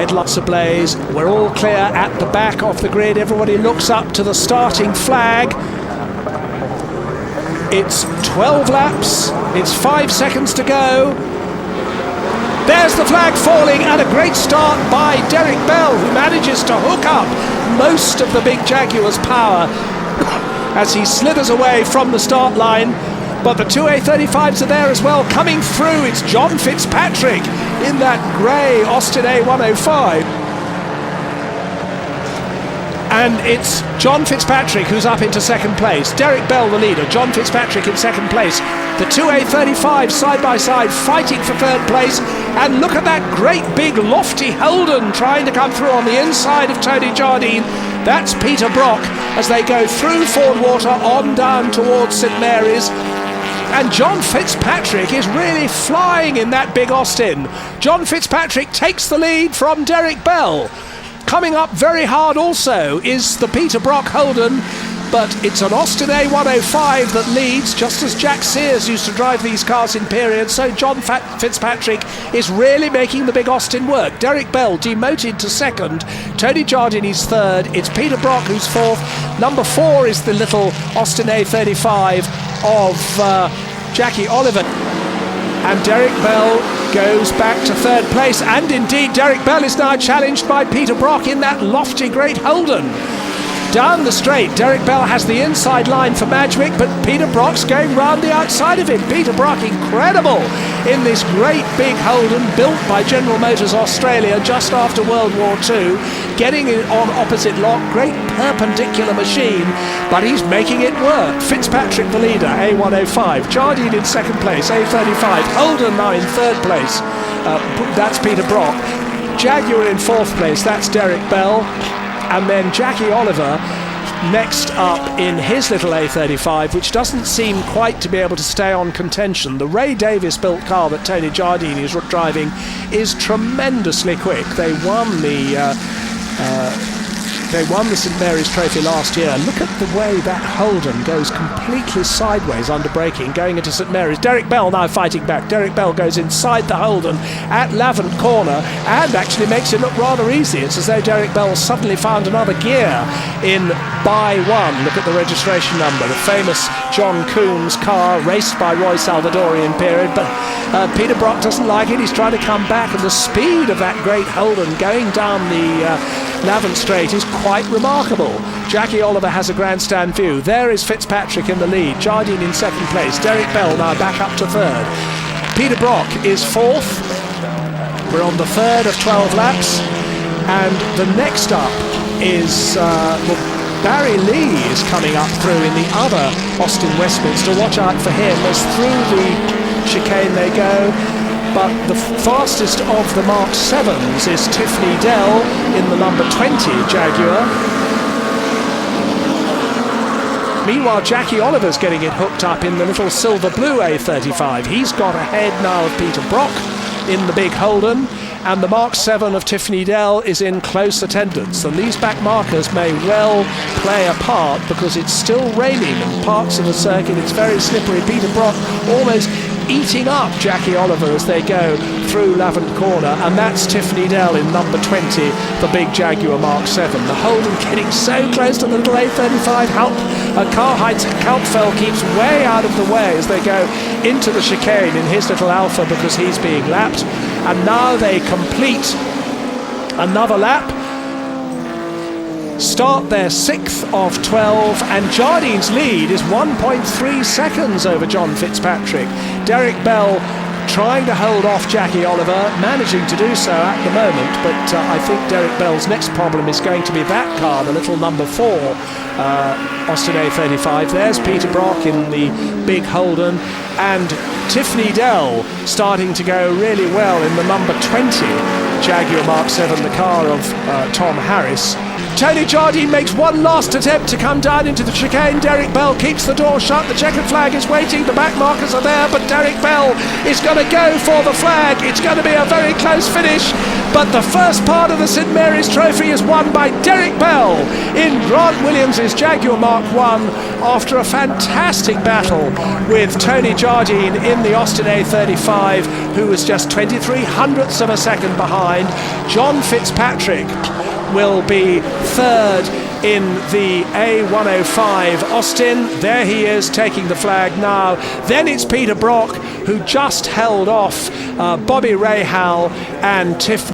headlights ablaze. We're all clear at the back of the grid. Everybody looks up to the starting flag. It's 12 laps. It's 5 seconds to go. There's the flag falling, and a great start by Derek Bell, who manages to hook up most of the big Jaguar's power as he slithers away from the start line. But the two A35s are there as well. Coming through, it's John Fitzpatrick in that grey Austin A105. And it's John Fitzpatrick who's up into second place. Derek Bell the leader, John Fitzpatrick in second place. The two A35s side by side fighting for third place. And look at that great big lofty Holden trying to come through on the inside of Tony Jardine. That's Peter Brock as they go through Ford Water on down towards St Mary's. And John Fitzpatrick is really flying in that big Austin. John Fitzpatrick takes the lead from Derek Bell. Coming up very hard also is the Peter Brock Holden, but it's an Austin A105 that leads, just as Jack Sears used to drive these cars in periods. So John Fitzpatrick is really making the big Austin work. Derek Bell demoted to second. Tony Jardine is third. It's Peter Brock who's fourth. Number 4 is the little Austin A35 of Jackie Oliver. And Derek Bell goes back to third place, and indeed Derek Bell is now challenged by Peter Brock in that lofty great Holden. Down the straight, Derek Bell has the inside line for Madgwick, but Peter Brock's going round the outside of him. Peter Brock, incredible in this great big Holden built by General Motors Australia just after World War II, getting it on opposite lock, great perpendicular machine, but he's making it work. Fitzpatrick the leader, A105, Jardine in second place, A35, Holden now in third place, that's Peter Brock, Jaguar in fourth place, that's Derek Bell. And then Jackie Oliver next up in his little A35, which doesn't seem quite to be able to stay on contention. The Ray Davis built car that Tony Jardine is driving is tremendously quick. They won the St Mary's Trophy last year. Look at the way that Holden goes completely sideways under braking going into St Mary's. Derek Bell now fighting back. Derek Bell goes inside the Holden at Lavant Corner and actually makes it look rather easy. It's as though Derek Bell suddenly found another gear in by one. Look at the registration number, the famous John Coombs car raced by Roy Salvadorian period, but Peter Brock doesn't like it. He's trying to come back, and the speed of that great Holden going down the Lavant Straight is quite remarkable. Jackie Oliver has a grandstand view. There is Fitzpatrick in the lead, Jardine in second place, Derek Bell now back up to third. Peter Brock is fourth. We're on the third of 12 laps, and the next up is Barry Lee is coming up through in the other Austin Westminster. Watch out for him as through the chicane they go. But the fastest of the Mark 7s is Tiffany Dell in the number 20 Jaguar. Meanwhile, Jackie Oliver's getting it hooked up in the little silver blue A35. He's got ahead now of Peter Brock in the big Holden, and the Mark 7 of Tiffany Dell is in close attendance. And these back markers may well play a part because it's still raining in parts of the circuit. It's very slippery. Peter Brock almost eating up Jackie Oliver as they go through Lavant Corner, and that's Tiffany Dell in number 20, the big Jaguar Mark 7. The Holden getting so close to the little A35. Karl-Heinz Kampfel keeps way out of the way as they go into the chicane in his little Alpha because he's being lapped, and now they complete another lap, start their 6th of 12, and Jardine's lead is 1.3 seconds over John Fitzpatrick. Derek Bell trying to hold off Jackie Oliver, managing to do so at the moment, but I think Derek Bell's next problem is going to be that car, the little number 4 Austin A35. There's Peter Brock in the big Holden, and Tiffany Dell starting to go really well in the number 20 Jaguar Mark 7, the car of Tom Harris. Tony Jardine makes one last attempt to come down into the chicane. Derek Bell keeps the door shut. The checkered flag is waiting. The back markers are there, but Derek Bell is going to go for the flag. It's going to be a very close finish, but the first part of the St Mary's Trophy is won by Derek Bell in Grant Williams' Jaguar Mark 1 after a fantastic battle with Tony Jardine in the Austin A35, who was just 23 hundredths of a second behind. behind. John Fitzpatrick will be third in the A105 Austin. There he is taking the flag now. Then it's Peter Brock, who just held off Bobby Rahal and Tiff